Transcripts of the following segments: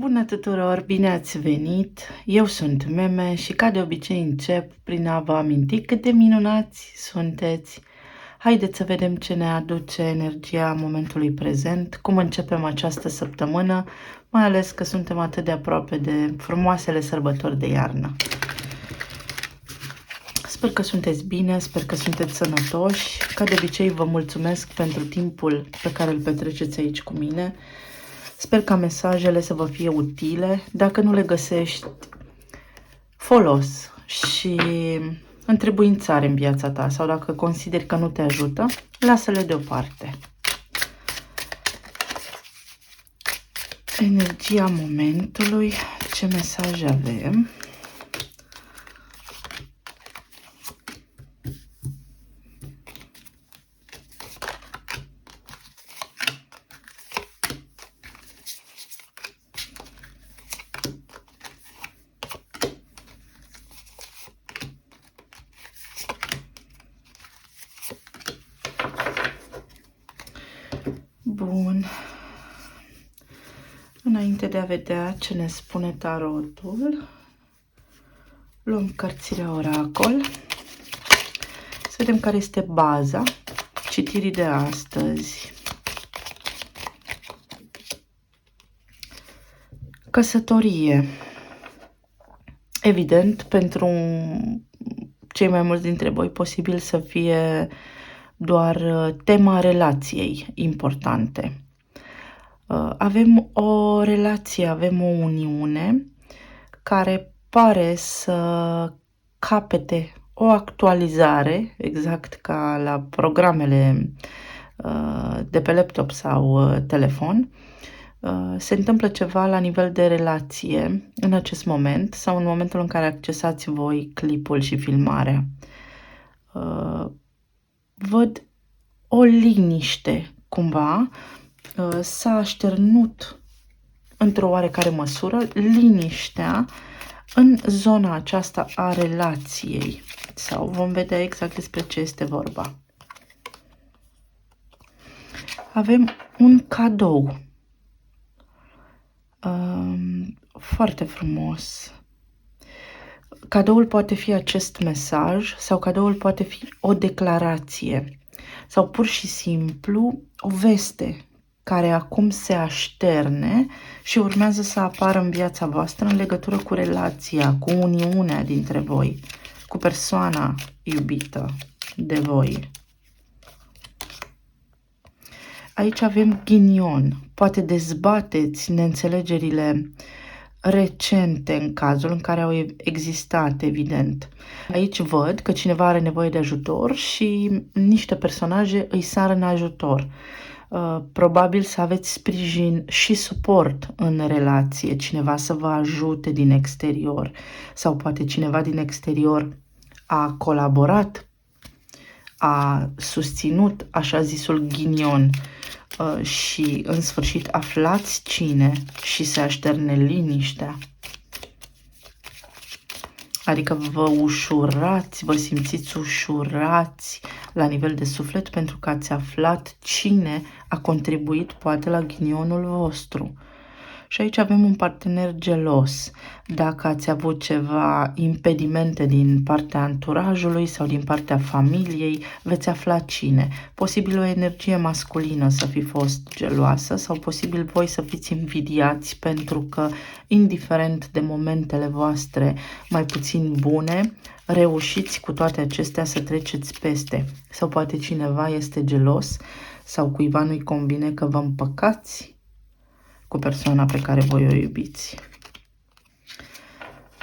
Bună tuturor, bine ați venit! Eu sunt Meme și ca de obicei încep prin a vă aminti cât de minunați sunteți. Haideți să vedem ce ne aduce energia momentului prezent, cum începem această săptămână, mai ales că suntem atât de aproape de frumoasele sărbători de iarnă. Sper că sunteți bine, sper că sunteți sănătoși. Ca de obicei vă mulțumesc pentru timpul pe care îl petreceți aici cu mine. Sper ca mesajele să vă fie utile. Dacă nu le găsești folos și întrebuințare în viața ta sau dacă consideri că nu te ajută, lasă-le deoparte. Energia momentului, ce mesaje avem? Bun. Înainte de a vedea ce ne spune tarotul, luăm cărțile oracol. Să vedem care este baza citirii de astăzi. Căsătorie. Evident, pentru cei mai mulți dintre voi, posibil să fie doar tema relației importante. Avem o relație, avem o uniune care pare să capete o actualizare, exact ca la programele de pe laptop sau telefon. Se întâmplă ceva la nivel de relație în acest moment sau în momentul în care accesați voi clipul și filmarea. Văd o liniște cumva, s-a așternut într-o oarecare măsură liniștea în zona aceasta a relației. Sau vom vedea exact despre ce este vorba. Avem un cadou. Foarte frumos. Cadoul poate fi acest mesaj sau cadoul poate fi o declarație sau pur și simplu o veste care acum se așterne și urmează să apară în viața voastră în legătură cu relația, cu uniunea dintre voi, cu persoana iubită de voi. Aici avem ghinion. Poate dezbateți neînțelegerile recente în cazul în care au existat, evident. Aici văd că cineva are nevoie de ajutor și niște personaje îi sar în ajutor. Probabil să aveți sprijin și suport în relație, cineva să vă ajute din exterior sau poate cineva din exterior a colaborat, a susținut așa zisul ghinion și în sfârșit aflați cine și se așterne liniștea. Adică vă ușurați, vă simțiți ușurați la nivel de suflet pentru că ați aflat cine a contribuit poate la ghinionul vostru. Și aici avem un partener gelos. Dacă ați avut ceva impedimente din partea anturajului sau din partea familiei, veți afla cine. Posibil o energie masculină să fi fost geloasă sau posibil voi să fiți invidiați pentru că, indiferent de momentele voastre mai puțin bune, reușiți cu toate acestea să treceți peste. Sau poate cineva este gelos sau cuiva nu-i convine că vă împăcați cu persoana pe care voi o iubiți.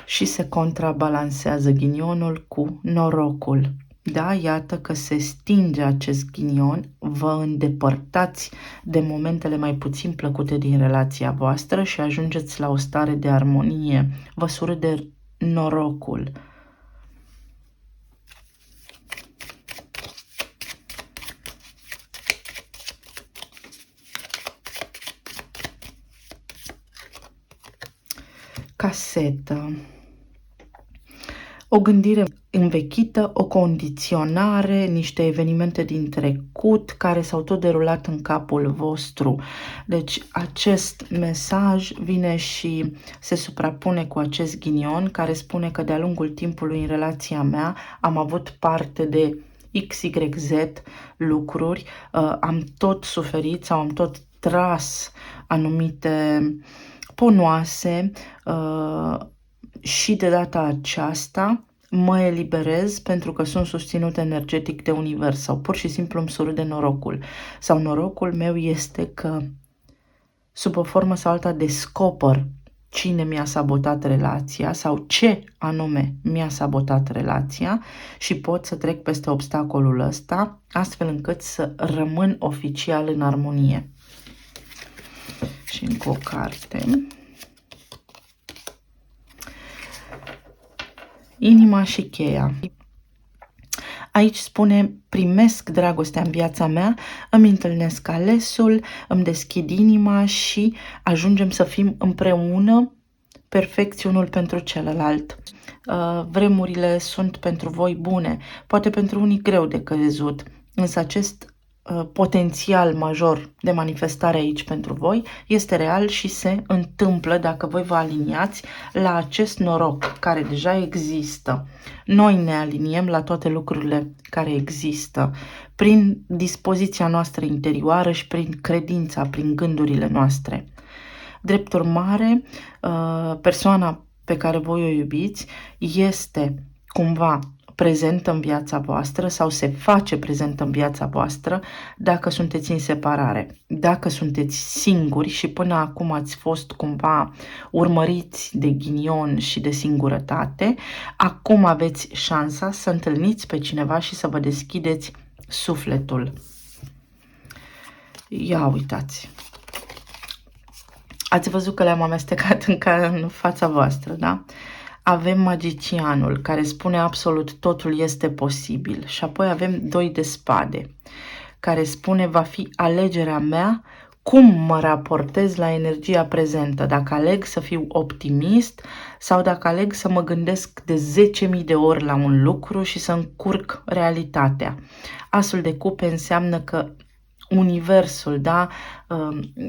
Și se contrabalansează ghinionul cu norocul. Da, iată că se stinge acest ghinion, vă îndepărtați de momentele mai puțin plăcute din relația voastră și ajungeți la o stare de armonie. Vă surâde norocul. Casetă. o gândire învechită, o condiționare, niște evenimente din trecut care s-au tot derulat în capul vostru. Deci acest mesaj vine și se suprapune cu acest ghinion care spune că de-a lungul timpului în relația mea am avut parte de XYZ lucruri, am tot suferit sau am tot tras anumite ponoase, și de data aceasta mă eliberez pentru că sunt susținut energetic de univers sau pur și simplu îmi surâde norocul. Sau norocul meu este că sub o formă sau alta descoper cine mi-a sabotat relația sau ce anume mi-a sabotat relația și pot să trec peste obstacolul ăsta astfel încât să rămân oficial în armonie. Și încă o carte. Inima și cheia. Aici spune, primesc dragostea în viața mea, îmi întâlnesc alesul, îmi deschid inima și ajungem să fim împreună perfecți unul pentru celălalt. Vremurile sunt pentru voi bune, poate pentru unii greu de crezut, însă acest potențial major de manifestare aici pentru voi este real și se întâmplă dacă voi vă aliniați la acest noroc care deja există. Noi ne aliniem la toate lucrurile care există prin dispoziția noastră interioară și prin credința, prin gândurile noastre. Drept urmare, persoana pe care voi o iubiți este cumva prezentă în viața voastră sau se face prezentă în viața voastră dacă sunteți în separare. Dacă sunteți singuri și până acum ați fost cumva urmăriți de ghinion și de singurătate, acum aveți șansa să întâlniți pe cineva și să vă deschideți sufletul. Ia uitați! Ați văzut că le-am amestecat în fața voastră, da? Avem magicianul care spune absolut totul este posibil și apoi avem 2 de spade care spune va fi alegerea mea cum mă raportez la energia prezentă, dacă aleg să fiu optimist sau dacă aleg să mă gândesc de 10.000 de ori la un lucru și să încurc realitatea. Asul de cupe înseamnă că universul, da,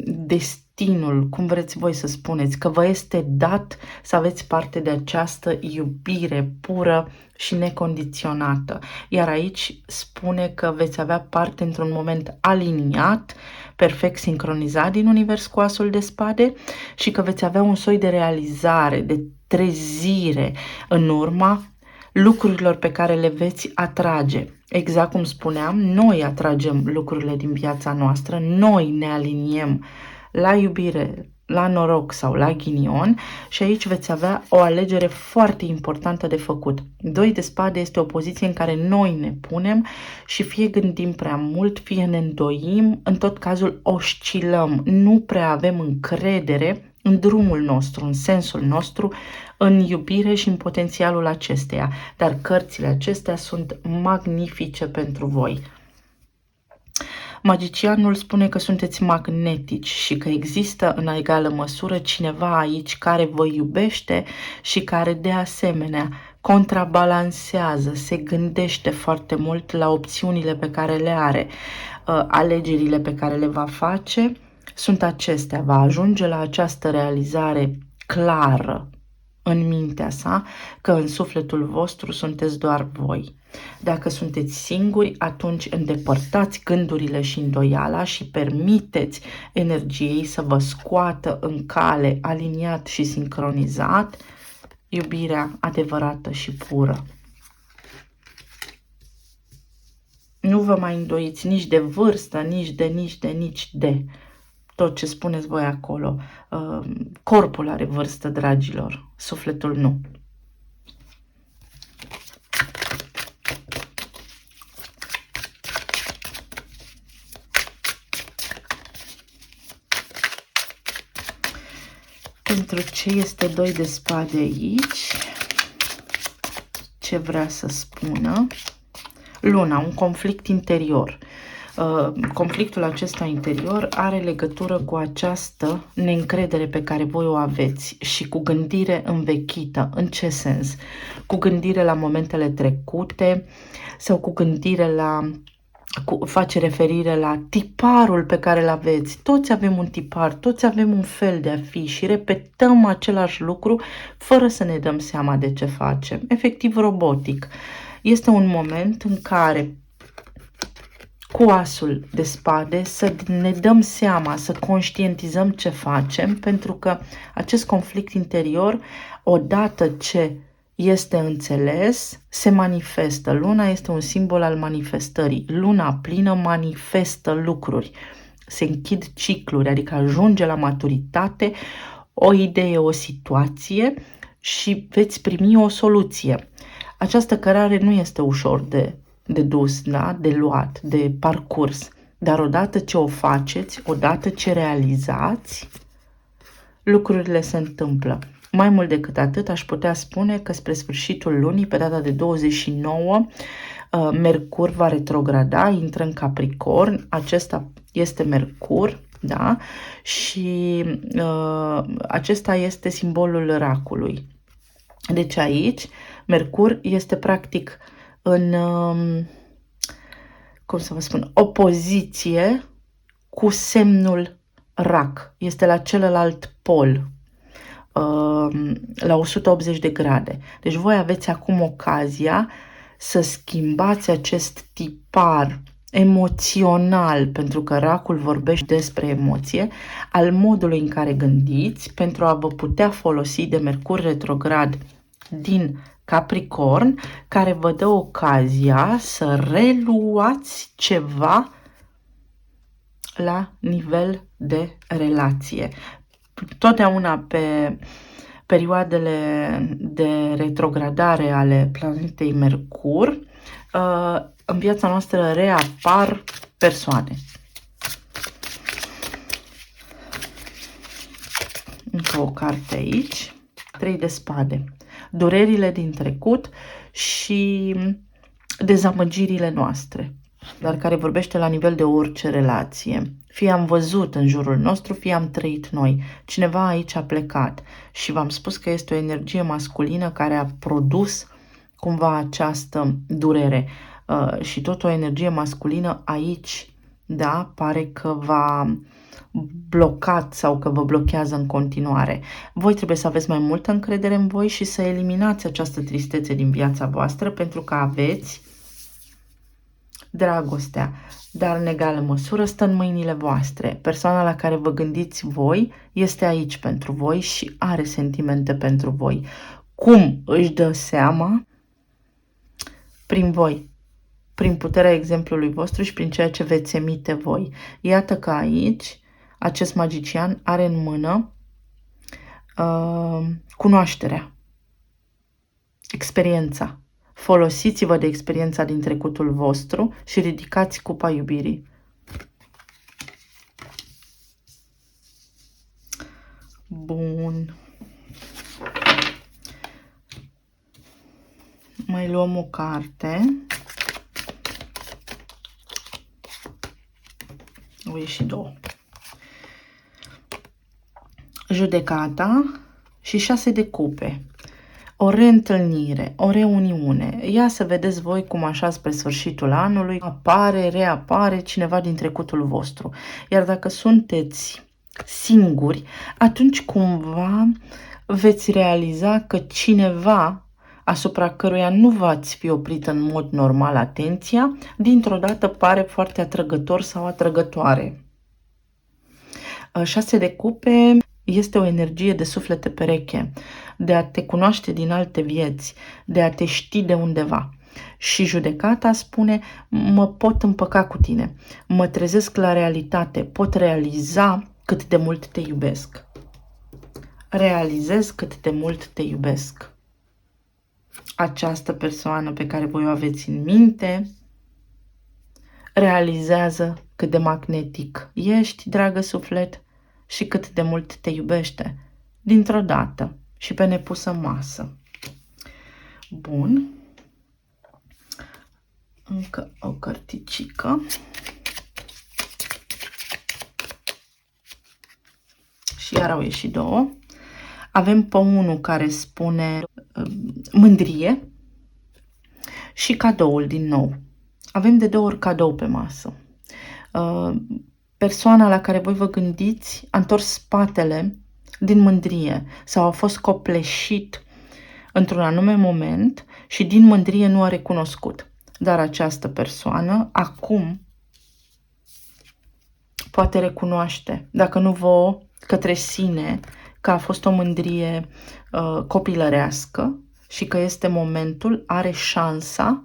destinul, cum vreți voi să spuneți, că vă este dat să aveți parte de această iubire pură și necondiționată. Iar aici spune că veți avea parte într-un moment aliniat, perfect sincronizat din univers cu asul de spade și că veți avea un soi de realizare, de trezire în urma lucrurilor pe care le veți atrage. Exact cum spuneam, noi atragem lucrurile din viața noastră, noi ne aliniem la iubire, la noroc sau la ghinion și aici veți avea o alegere foarte importantă de făcut. 2 de spade este o poziție în care noi ne punem și fie gândim prea mult, fie ne îndoim, în tot cazul oscilăm, nu prea avem încredere în drumul nostru, în sensul nostru, în iubire și în potențialul acesteia. Dar cărțile acestea sunt magnifice pentru voi. Magicianul spune că sunteți magnetici și că există în egală măsură cineva aici care vă iubește și care de asemenea contrabalansează, se gândește foarte mult la opțiunile pe care le are, alegerile pe care le va face. Sunt acestea, va ajunge la această realizare clară în mintea sa că în sufletul vostru sunteți doar voi. Dacă sunteți singuri, atunci îndepărtați gândurile și îndoiala și permiteți energiei să vă scoată în cale, aliniat și sincronizat, iubirea adevărată și pură. Nu vă mai îndoiți nici de vârstă, nici de. Tot ce spuneți voi acolo. Corpul are vârstă, dragilor, sufletul nu. Pentru ce este 2 de spade aici? Ce vrea să spună? Luna, un conflict interior. conflictul acesta interior are legătură cu această neîncredere pe care voi o aveți și cu gândire învechită. În ce sens? Cu gândire la momentele trecute sau cu gândire la face referire la tiparul pe care îl aveți. Toți avem un tipar, toți avem un fel de a fi și repetăm același lucru fără să ne dăm seama de ce facem. Efectiv robotic. Este un moment în care cu asul de spade să ne dăm seama, să conștientizăm ce facem, pentru că acest conflict interior, odată ce este înțeles, se manifestă. Luna este un simbol al manifestării. Luna plină manifestă lucruri. Se închid cicluri, adică ajunge la maturitate o idee, o situație și veți primi o soluție. Această cărare nu este ușor de dus, da? De luat, de parcurs. Dar odată ce o faceți, odată ce realizați, lucrurile se întâmplă. Mai mult decât atât, aș putea spune că spre sfârșitul lunii, pe data de 29, Mercur va retrograda, intră în Capricorn. Acesta este Mercur, da? Și acesta este simbolul racului. Deci aici, Mercur este practic în, cum să vă spun, opoziție cu semnul rac. Este la celălalt pol, la 180 de grade. Deci voi aveți acum ocazia să schimbați acest tipar emoțional, pentru că racul vorbește despre emoție, al modului în care gândiți, pentru a vă putea folosi de Mercur retrograd din Capricorn, care vă dă ocazia să reluați ceva la nivel de relație. Totdeauna pe perioadele de retrogradare ale planetei Mercur, în viața noastră reapar persoane. Încă o carte aici. 3 de spade. Durerile din trecut și dezamăgirile noastre, dar care vorbește la nivel de orice relație. Fie am văzut în jurul nostru, fie am trăit noi. Cineva aici a plecat și v-am spus că este o energie masculină care a produs cumva această durere. Și tot o energie masculină aici, da, pare că v-a blocat sau că vă blochează în continuare. Voi trebuie să aveți mai multă încredere în voi și să eliminați această tristețe din viața voastră, pentru că aveți dragostea, dar în egală măsură stă în mâinile voastre. Persoana la care vă gândiți voi este aici pentru voi și are sentimente pentru voi. Cum își dă seama? Prin voi, prin puterea exemplului vostru și prin ceea ce veți emite voi. Iată că aici acest magician are în mână cunoașterea, experiența. Folosiți-vă de experiența din trecutul vostru și ridicați cupa iubirii. Bun. Mai luăm o carte. Au ieșit 2. Judecata și 6 de cupe. O reîntâlnire, o reuniune. Ia să vedeți voi cum așa spre sfârșitul anului reapare cineva din trecutul vostru. Iar dacă sunteți singuri, atunci cumva veți realiza că cineva asupra căruia nu v-ați fi oprit în mod normal atenția, dintr-o dată pare foarte atrăgător sau atrăgătoare. 6 de cupe este o energie de suflete pereche, de a te cunoaște din alte vieți, de a te ști de undeva. Și judecata spune, mă pot împăca cu tine, mă trezesc la realitate, pot realiza cât de mult te iubesc. Realizez cât de mult te iubesc. Această persoană pe care voi o aveți în minte realizează cât de magnetic ești, dragă suflet, și cât de mult te iubește, dintr-o dată și pe nepusă masă. Bun. Încă o cărticică. iar au ieșit 2. Avem pe 1 care spune mândrie și cadoul din nou. Avem de 2 ori cadou pe masă. Persoana la care voi vă gândiți a întors spatele din mândrie sau a fost copleșit într-un anume moment și din mândrie nu a recunoscut. Dar această persoană acum poate recunoaște, dacă nu vouă, către sine, că a fost o mândrie copilărească și că este momentul, are șansa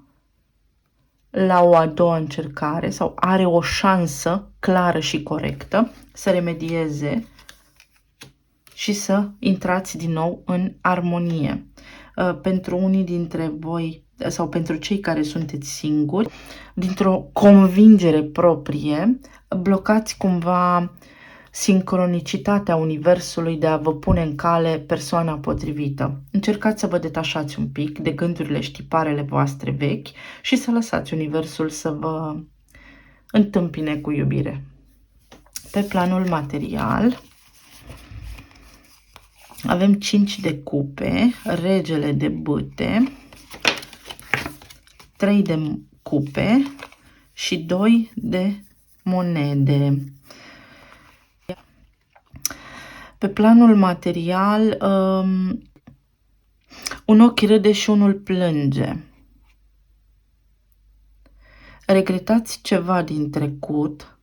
la o a doua încercare sau are o șansă clară și corectă să remedieze și să intrați din nou în armonie. Pentru unii dintre voi sau pentru cei care sunteți singuri, dintr-o convingere proprie, blocați cumva sincronicitatea Universului de a vă pune în cale persoana potrivită. Încercați să vă detașați un pic de gândurile și tiparele voastre vechi și să lăsați Universul să vă întâmpine cu iubire. Pe planul material avem 5 de cupe, regele de bâte, 3 de cupe și 2 de monede. Pe planul material, un ochi râde și unul plânge. Regretați ceva din trecut.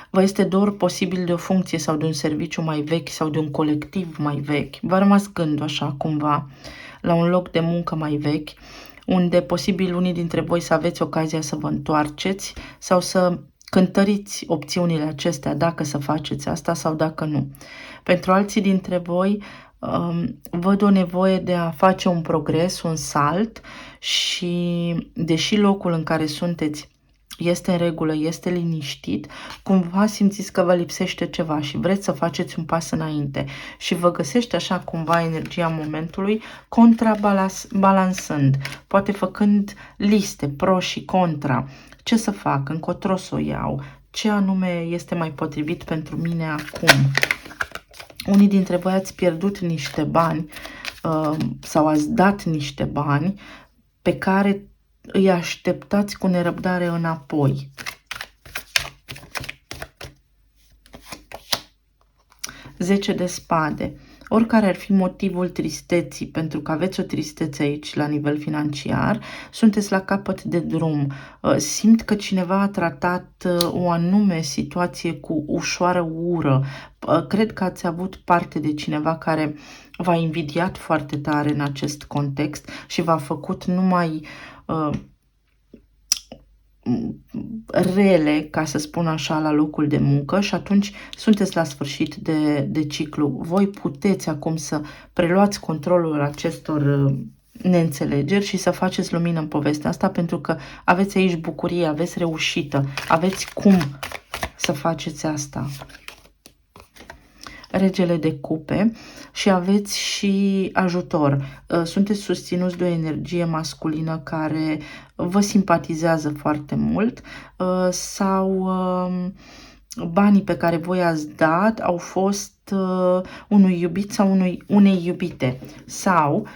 Vă este dor posibil de o funcție sau de un serviciu mai vechi sau de un colectiv mai vechi. V-a rămas gândul așa cumva la un loc de muncă mai vechi, unde posibil unii dintre voi să aveți ocazia să vă întoarceți sau să cântăriți opțiunile acestea, dacă să faceți asta sau dacă nu. Pentru alții dintre voi văd o nevoie de a face un progres, un salt și deși locul în care sunteți este în regulă, este liniștit, cumva simțiți că vă lipsește ceva și vreți să faceți un pas înainte și vă găsește așa cumva energia momentului contrabalansând, poate făcând liste pro și contra, ce să fac, încotro să o iau, ce anume este mai potrivit pentru mine acum. Unii dintre voi ați pierdut niște bani sau ați dat niște bani pe care îi așteptați cu nerăbdare înapoi. Zece de spade. Oricare ar fi motivul tristeții, pentru că aveți o tristețe aici la nivel financiar, sunteți la capăt de drum. Simt că cineva a tratat o anume situație cu ușoară ură. Cred că ați avut parte de cineva care v-a invidiat foarte tare în acest context și v-a făcut numai rele, ca să spun așa, la locul de muncă și atunci sunteți la sfârșit de ciclu. Voi puteți acum să preluați controlul acestor neînțelegeri și să faceți lumină în povestea asta, pentru că aveți aici bucurie, aveți reușită, aveți cum să faceți asta. Regele de cupe și aveți și ajutor. Sunteți susținuți de o energie masculină care vă simpatizează foarte mult sau banii pe care voi ați dat au fost unui iubit sau unei iubite sau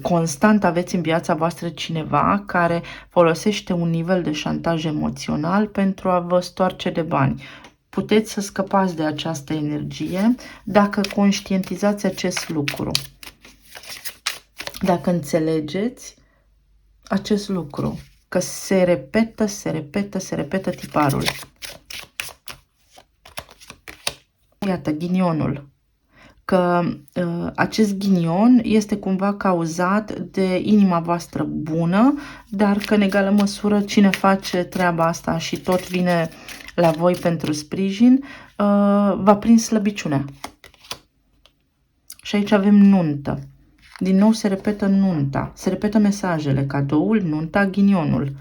constant aveți în viața voastră cineva care folosește un nivel de șantaj emoțional pentru a vă stoarce de bani. Puteți să scăpați de această energie dacă conștientizați acest lucru. Dacă înțelegeți acest lucru, că se repetă tiparul. Iată, ghinionul. Că acest ghinion este cumva cauzat de inima voastră bună, dar că în egală măsură cine face treaba asta și tot vine la voi pentru sprijin, v-a prins slăbiciunea. Și aici avem nuntă. Din nou se repetă nunta, se repetă mesajele, cadoul, nunta, ghinionul.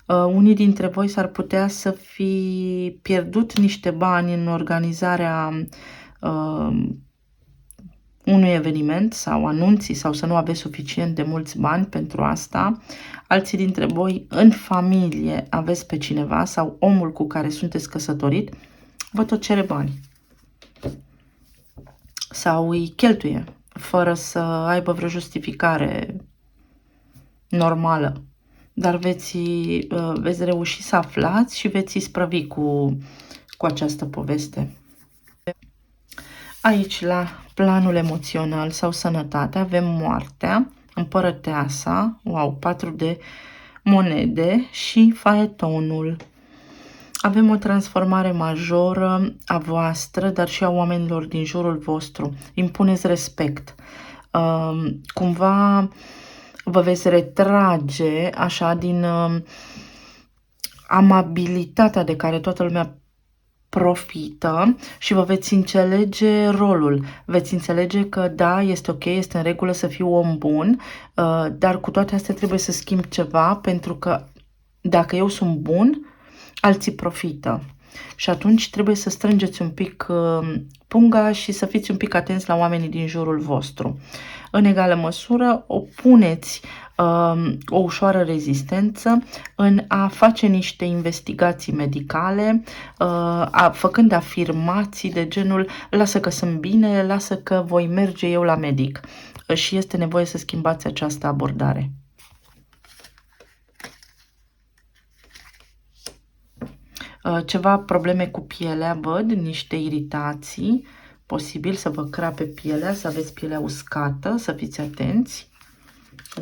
Unii dintre voi s-ar putea să fi pierdut niște bani în organizarea unui eveniment sau anunții sau să nu aveți suficient de mulți bani pentru asta. Alții dintre voi în familie aveți pe cineva sau omul cu care sunteți căsătorit vă tot cere bani sau îi cheltuie fără să aibă vreo justificare normală. Dar veți reuși să aflați și veți isprăvi cu această poveste. Aici, la planul emoțional sau sănătate, avem moartea, împărăteasa, wow, 4 de monede și faetonul. Avem o transformare majoră a voastră, dar și a oamenilor din jurul vostru. Impuneți respect. Cumva vă veți retrage așa din amabilitatea de care toată lumea profită și vă veți înțelege rolul. Veți înțelege că da, este ok, este în regulă să fiu om bun, dar cu toate astea trebuie să schimb ceva, pentru că dacă eu sunt bun, alții profită. Și atunci trebuie să strângeți un pic punga și să fiți un pic atenți la oamenii din jurul vostru. În egală măsură, opuneți o ușoară rezistență în a face niște investigații medicale, făcând afirmații de genul lasă că sunt bine, lasă că voi merge eu la medic. Și este nevoie să schimbați această abordare. Ceva probleme cu pielea, văd, niște iritații, posibil să vă crape pielea, să aveți pielea uscată, să fiți atenți.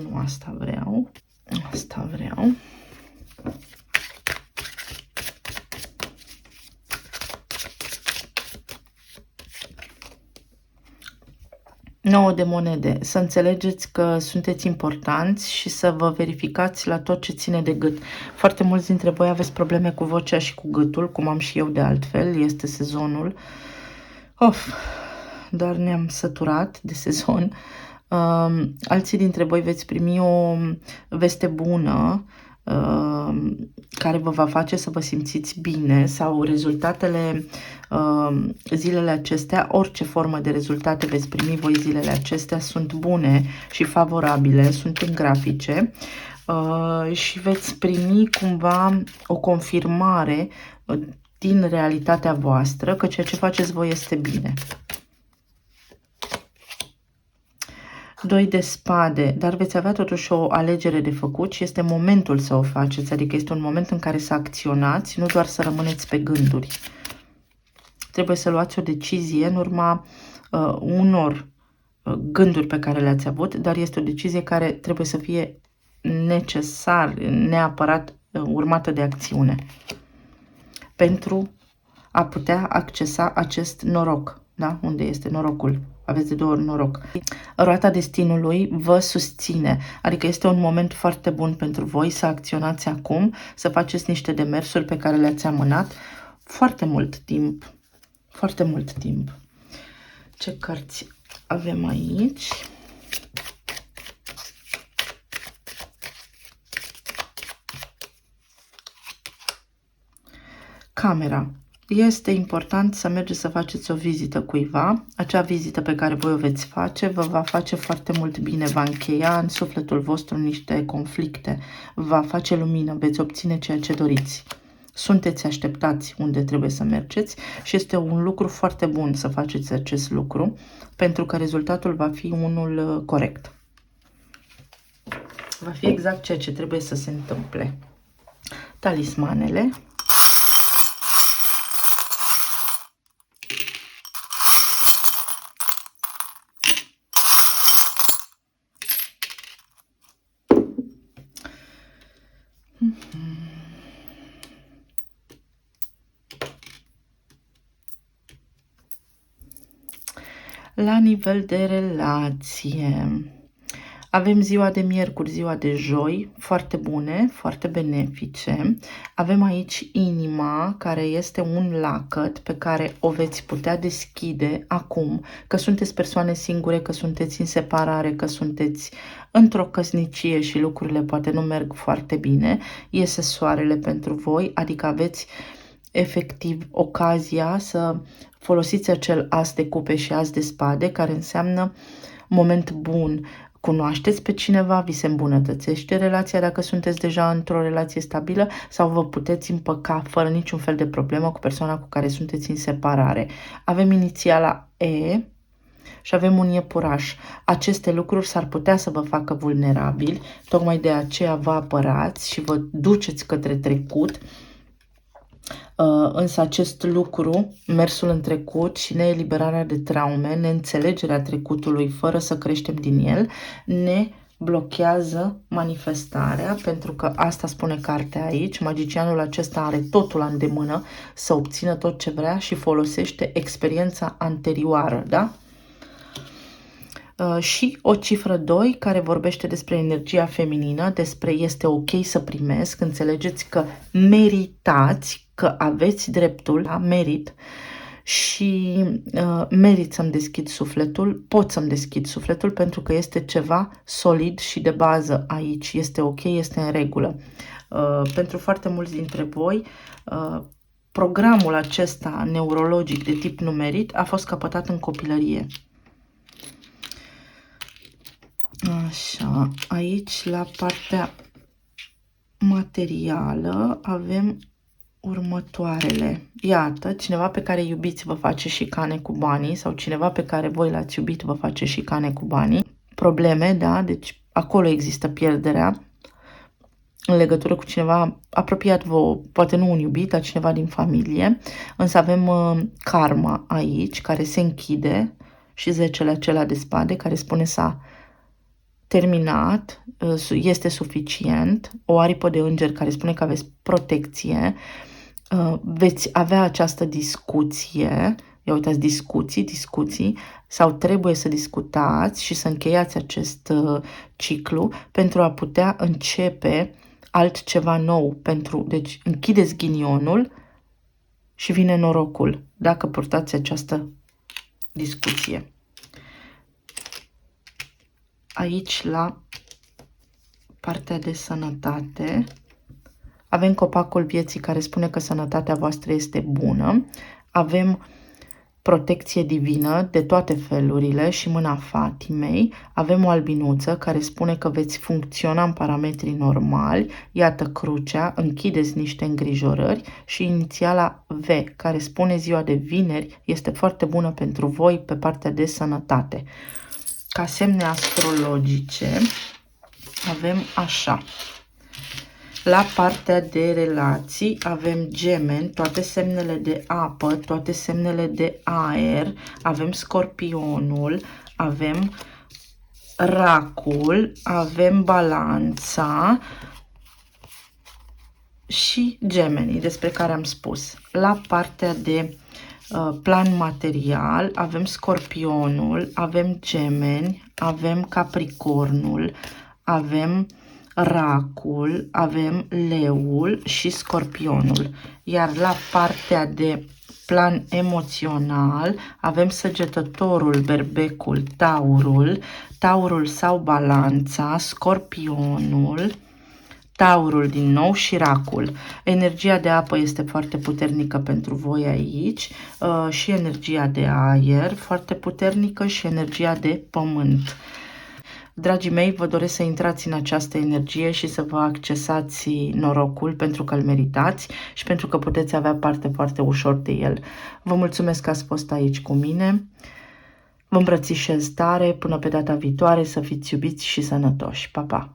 Nu asta vreau, asta vreau. Nouă de monede. Să înțelegeți că sunteți importanți și să vă verificați la tot ce ține de gât. Foarte mulți dintre voi aveți probleme cu vocea și cu gâtul, cum am și eu de altfel. Este sezonul. Dar ne-am săturat de sezon. Alții dintre voi veți primi o veste bună care vă va face să vă simțiți bine, sau rezultatele zilele acestea, orice formă de rezultate veți primi voi zilele acestea sunt bune și favorabile, sunt în grafice și veți primi cumva o confirmare din realitatea voastră că ceea ce faceți voi este bine. 2 de spade, dar veți avea totuși o alegere de făcut și este momentul să o faceți, adică este un moment în care să acționați, nu doar să rămâneți pe gânduri. Trebuie să luați o decizie în urma unor gânduri pe care le-ați avut, dar este o decizie care trebuie să fie necesar, neapărat urmată de acțiune, pentru a putea accesa acest noroc, da? Unde este norocul? Aveți de 2 ori noroc. Roata destinului vă susține, adică este un moment foarte bun pentru voi să acționați acum, să faceți niște demersuri pe care le-ați amânat foarte mult timp. Foarte mult timp. Ce cărți avem aici? Camera. Este important să mergeți să faceți o vizită cuiva. Acea vizită pe care voi o veți face vă va face foarte mult bine, va încheia în sufletul vostru niște conflicte, va face lumină, veți obține ceea ce doriți. Sunteți așteptați unde trebuie să mergeți și este un lucru foarte bun să faceți acest lucru, pentru că rezultatul va fi unul corect. Va fi exact ceea ce trebuie să se întâmple. Talismanele. La nivel de relație, avem ziua de miercuri, ziua de joi, foarte bune, foarte benefice. Avem aici inima, care este un lacăt pe care o veți putea deschide acum, că sunteți persoane singure, că sunteți în separare, că sunteți într-o căsnicie și lucrurile poate nu merg foarte bine. Iese soarele pentru voi, adică aveți efectiv ocazia să folosiți acel as de cupe și as de spade, care înseamnă moment bun, cunoașteți pe cineva, vi se îmbunătățește relația dacă sunteți deja într-o relație stabilă sau vă puteți împăca fără niciun fel de problemă cu persoana cu care sunteți în separare. Avem inițiala E și avem un iepuraș. Aceste lucruri s-ar putea să vă facă vulnerabili, tocmai de aceea vă apărați și vă duceți către trecut. Însă acest lucru, mersul în trecut și neeliberarea de traume, neînțelegerea trecutului fără să creștem din el, ne blochează manifestarea, pentru că asta spune cartea aici. Magicianul acesta are totul la îndemână să obțină tot ce vrea și folosește experiența anterioară, da? Și o cifră 2 care vorbește despre energia feminină, despre este ok să primesc, înțelegeți că meritați, că aveți dreptul la merit și merit să-mi deschid sufletul, pot să-mi deschid sufletul pentru că este ceva solid și de bază aici, este ok, este în regulă. Pentru foarte mulți dintre voi, programul acesta neurologic de tip numerit a fost căpătat în copilărie. Așa, aici la partea materială avem următoarele. Iată, cineva pe care iubiți vă face șicane cu banii sau cineva pe care voi l-ați iubit vă face șicane cu banii. Probleme, da? Deci acolo există pierderea în legătură cu cineva apropiat vouă, poate nu un iubit, dar cineva din familie. Însă avem karma aici care se închide și 10-le acela de spade care spune s-a terminat, este suficient, o aripă de înger care spune că aveți protecție, veți avea această discuție, ia uitați, discuții, sau trebuie să discutați și să încheiați acest ciclu pentru a putea începe altceva nou. Deci închideți ghinionul și vine norocul dacă purtați această discuție. Aici, la partea de sănătate, avem copacul vieții care spune că sănătatea voastră este bună. Avem protecție divină de toate felurile și mâna Fatimei. Avem o albinuță care spune că veți funcționa în parametrii normali. Iată crucea, închideți niște îngrijorări și inițiala V care spune ziua de vineri este foarte bună pentru voi pe partea de sănătate. Ca semne astrologice avem așa. La partea de relații avem Gemeni, toate semnele de apă, toate semnele de aer, avem Scorpionul, avem Racul, avem Balanța și Gemenii, despre care am spus. La partea de plan material avem Scorpionul, avem Gemeni, avem Capricornul, avem Racul, avem Leul și Scorpionul. Iar la partea de plan emoțional avem Săgetătorul, Berbecul, Taurul sau Balanța, Scorpionul, Taurul din nou și Racul. Energia de apă este foarte puternică pentru voi aici și energia de aer foarte puternică și energia de pământ. Dragii mei, vă doresc să intrați în această energie și să vă accesați norocul pentru că îl meritați și pentru că puteți avea parte foarte ușor de el. Vă mulțumesc că ați fost aici cu mine. Vă îmbrățișez tare, până pe data viitoare, să fiți iubiți și sănătoși. Pa, pa!